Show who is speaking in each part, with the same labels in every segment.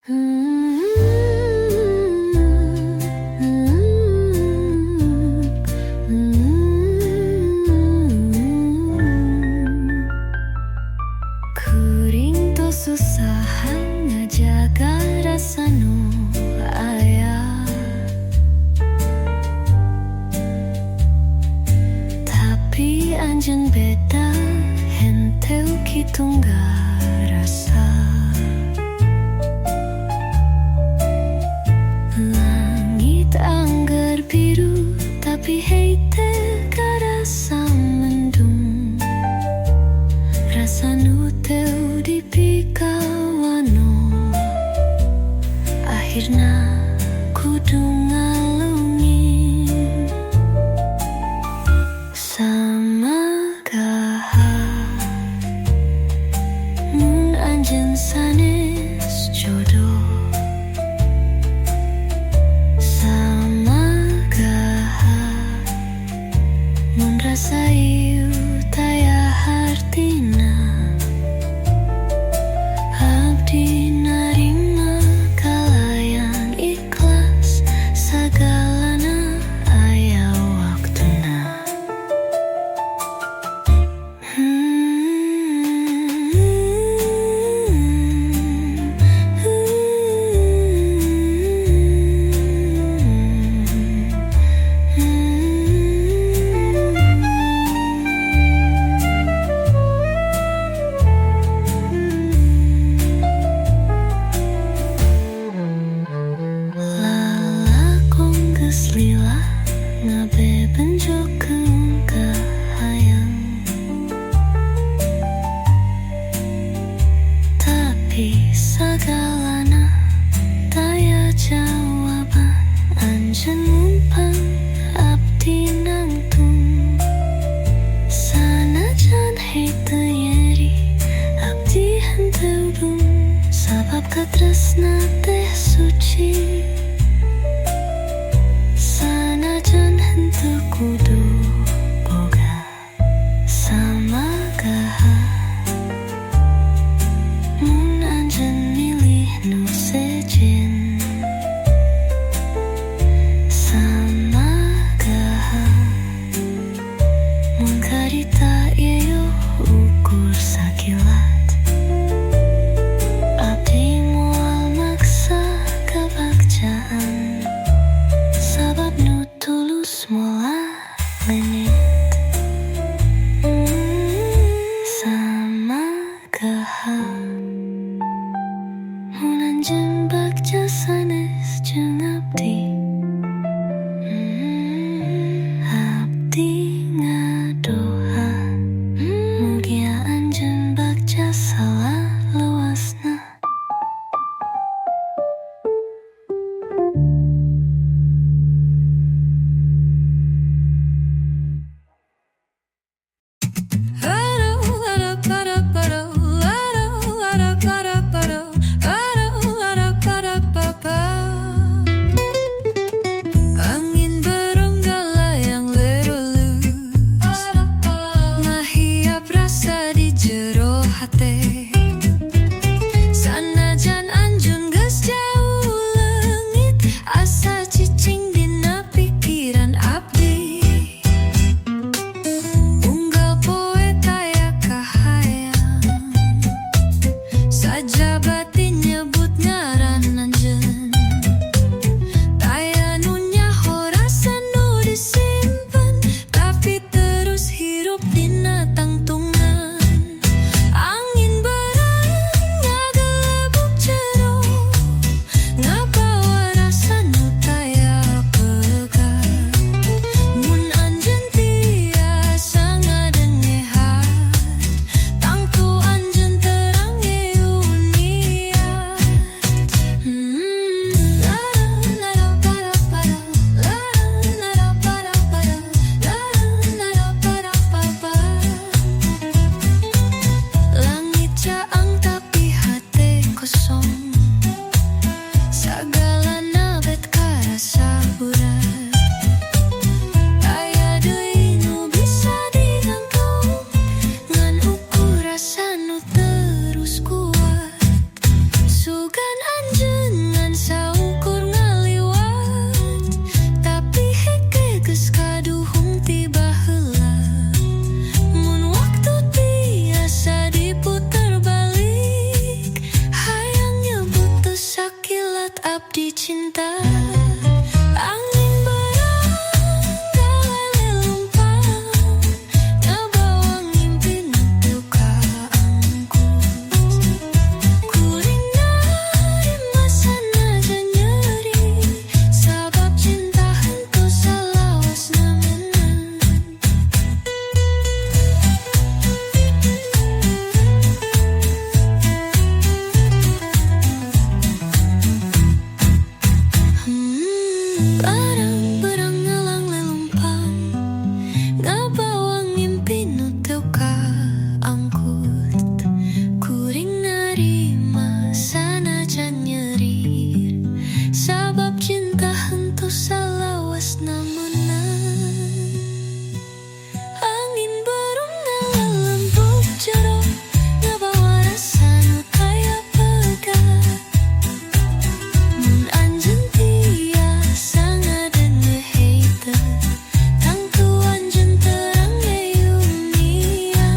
Speaker 1: Ku rindu susah hanya jaga rasa nu ayah, tapi anjen beda henteu kitu rasa. Langit anggar biru tapi hei teu rasa mendung, rasa nu teu dipikawano akhirna kudu ngalungin sama kaha mun anjeun sanes jodoh, sama kaha mun rasa ieu taya hartina. Abdi narima kalayan ikhlas sagalana aya waktuna. Lila ngabe benjokeun kahayang, tapi sagalana taya jawaban anjeun mumpang abdi nangtung. Sanajan henteu nyeri abdi henteu dung, sabab katresna teh suci. Sanajan henteu kudu boga sama kaha mun anjeun milih nu sejen. Sama kaha mun karita ieu ukur sakilat, abdi moal maksa kabagjaan sabab nu tulus moal menit. Sama kaha mun anjeun bagja sanes jeung abdi, abdi ngadoa mugia anjeun bagja salaluasna.
Speaker 2: Ba
Speaker 1: abdi cinta. Angin barangkali lumpang, nabawa ngimpi nutu ka angkut. Kulinari masana jan nyeri, sabab cinta hentu salawas namenan. Barang-barang ngalang lelumpang, nabawa ngimpi nu teu ka angkut. Kuring narima sanajan nyerir, sabab cinta hentu salawas namunan. Angin barung ngalelempuk jero, nabawa rasa nu kaya pegat. Mun anjeun tiasa ngadenge hater, tang tu anjeun terang dunia.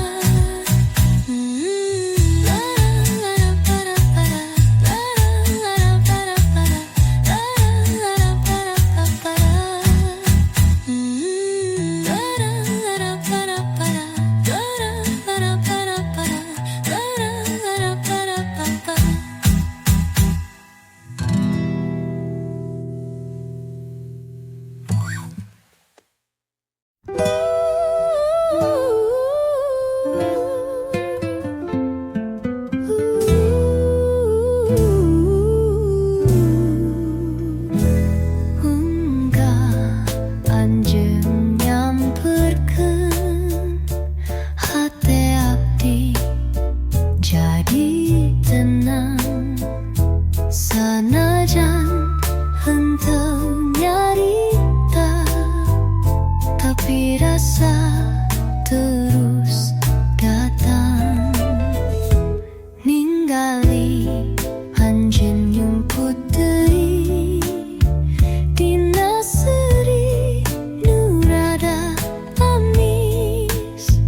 Speaker 1: Anjeun nyamperkeun hate abdi jadi tenang, sanajan henteu nyarita, tapi rasa terus datang. Ningali anjeun nyumput deui dina seuri nu rada amis,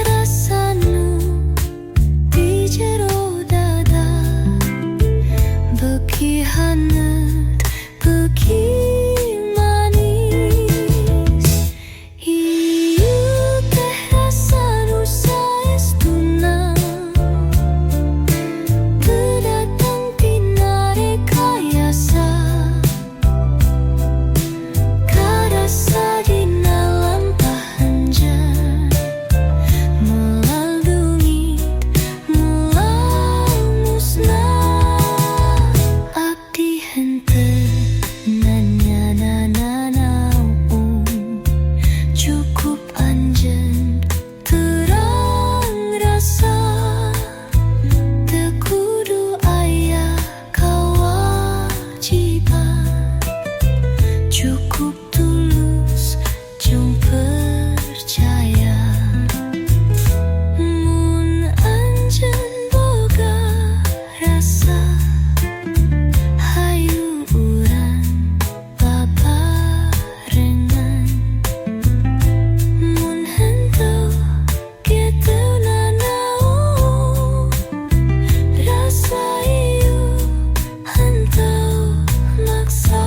Speaker 1: rasa nu di jero dada beuki haneut beuki manis. Ieu teh rasa nu saestuna teu datang tina rekayasa, karasa dina lampahan jam, moal dungit moal musnah. Abdi henteu nanya naon, cukup anjeun terang rasa, teu kudu aya kawajiban, cukup tulus jeung percaya. Mun anjeun boga rasa, hayu urang babarengan. Mun henteu kitu nanaon, rasa ieu henteu maksa.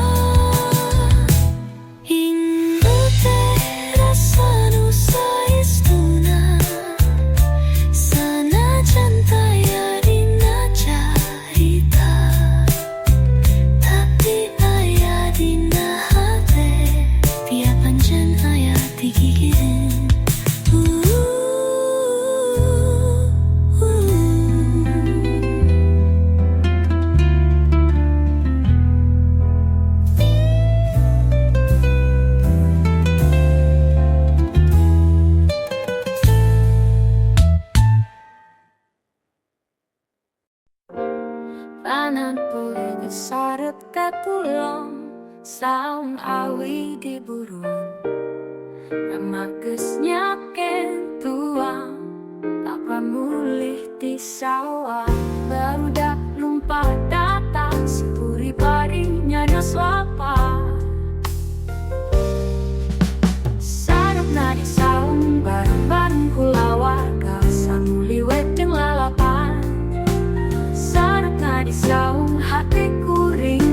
Speaker 1: Indu teh rasa nu saestuna, sanajan taya dina carita, tapi aya dina hate, tiap anjeun aya di gigireun. Panan pulih disarep kapulong, saung awi di burung, remages nyaken tuang, tak pamulih di sawah. Barudak lumpat datang, sepuri paring nyana swapa. Sarep na di saung bareng-bareng kulawarga, samuli wedeng lalapan. Sarep na di saung hati kuring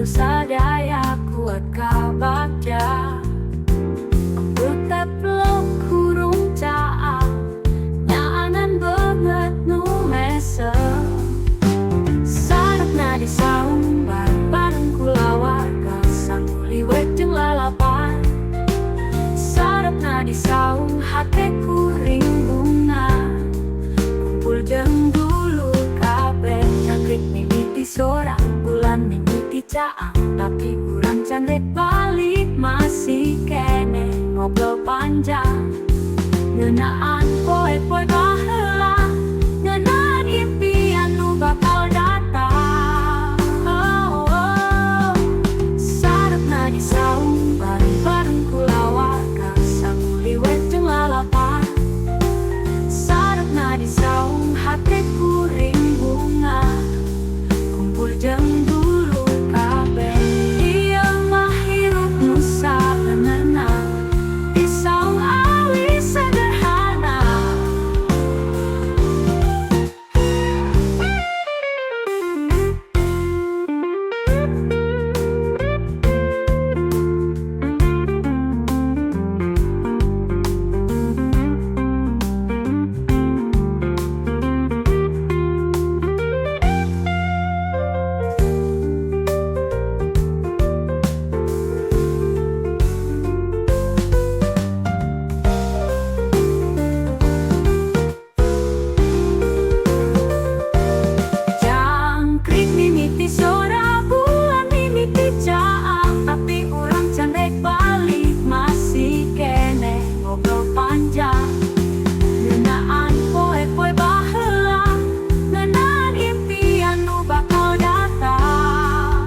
Speaker 1: sadaya kuat kabagya Utat lo kurung caa Nyaanan banget nu mesa Sarap na di saung bareng kulawarga Sanguliwet jeung lalapan Sarap na di saung hate kuring bunga Kumpul jeung dulu kabeh Jangkrik mimiti sorak bulan mimiti caang Tapi kurang cantik balik masih kene Ngobrol panjang Ngeunaan poe-poe baheula Ngeunaan impian nu bakal datang Sarep na di saung bareng-bareng kulawarga Sanguliwet jeung lalapan Sarep na di saung hate kuring bunga Kumpul jeung dulu kabeh Ieu mah hirup nu sabenerna Di saung awi sederhana Jangkrik mimiti sora bulan mimiti caang Tapi urang cantik balik masih kene Ngobrol panjang Ngeunaan poe-poe baheula Ngeunaan impian nu bakal datang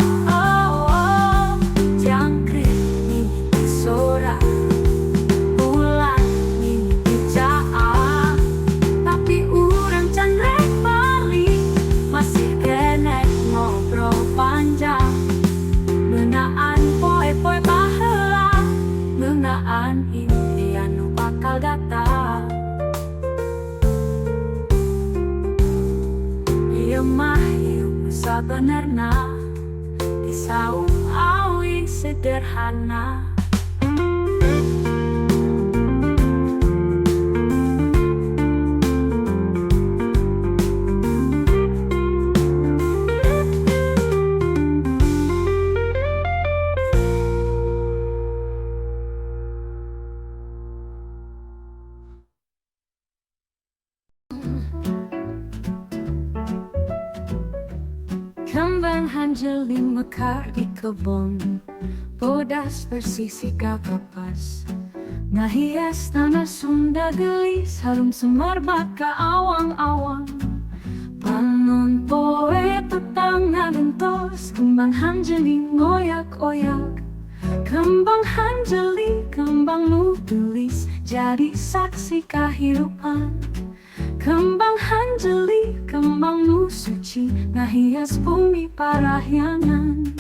Speaker 1: Jangkrik mimiti sora bulan mimiti caang Tapi urang cantik balik masih kene ngobrol panjang Ngeunaan poe-poe baheula Ngeunaan impian nu bakal datang Ieu mah hirup nu sabenerna Di saung awi sederhana Kembang hanjeli mekar di kebun Bodas bersisi kapas Ngahias tanah Sunda gelis Harum semerbak ka awang-awang Pangun poe petang ngagentos Kembang hanjeli ngoyak-oyak Kembang hanjeli, kembang nu gelis Jadi saksi kahirupan Kembang hanjeli, kembang nu suci Ngahias bumi parahyangan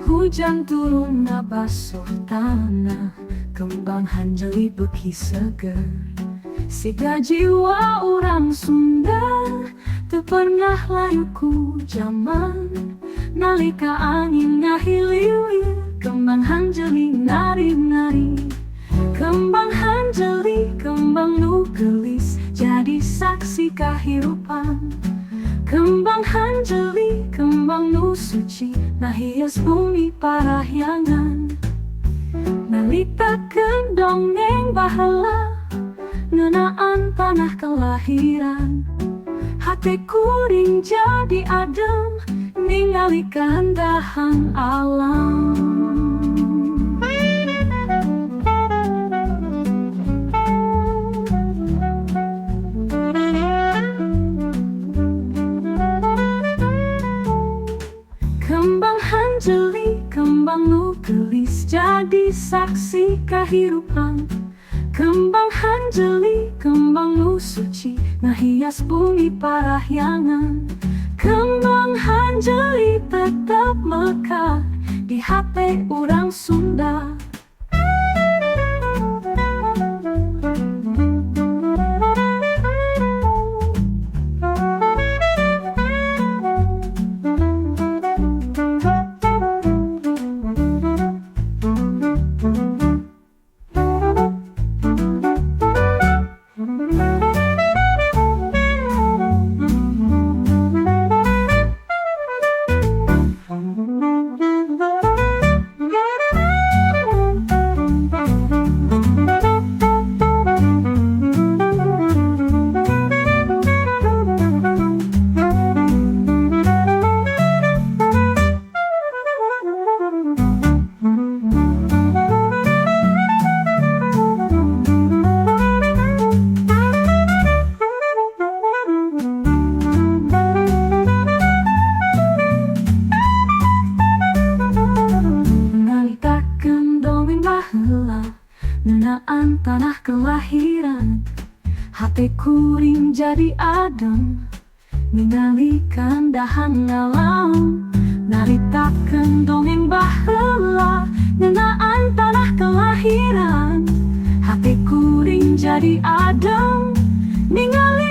Speaker 1: Hujan turun ngabasuh tanah Kembang hanjeli beki seger Siga jiwa urang Sunda Teu pernah layu ku jaman Nalika angin ngahililir Kembang hanjeli nari-nari Kembang hanjeli, kembang nu gelis Jadi saksi kahirupan Kembang hanjeli, kembang nu suci Ngahias bumi parahyangan Nalitakeun dongeng baheula Ngeunaan tanah kelahiran Hate kuring jadi adem Ningali keindahan alam Kembang hanjeli, kembang nu gelis Jadi saksi kahirupan Kembang hanjeli, kembang nu suci Ngahias bumi parahyangan Kembang hanjeli tetap mekar Di hate urang Sunda kuring jadi adem, ninggalikan dahang alam, naritakeun dongeng baheula ngeunaan tanah kelahiran. Hati kuring jadi adem, ningali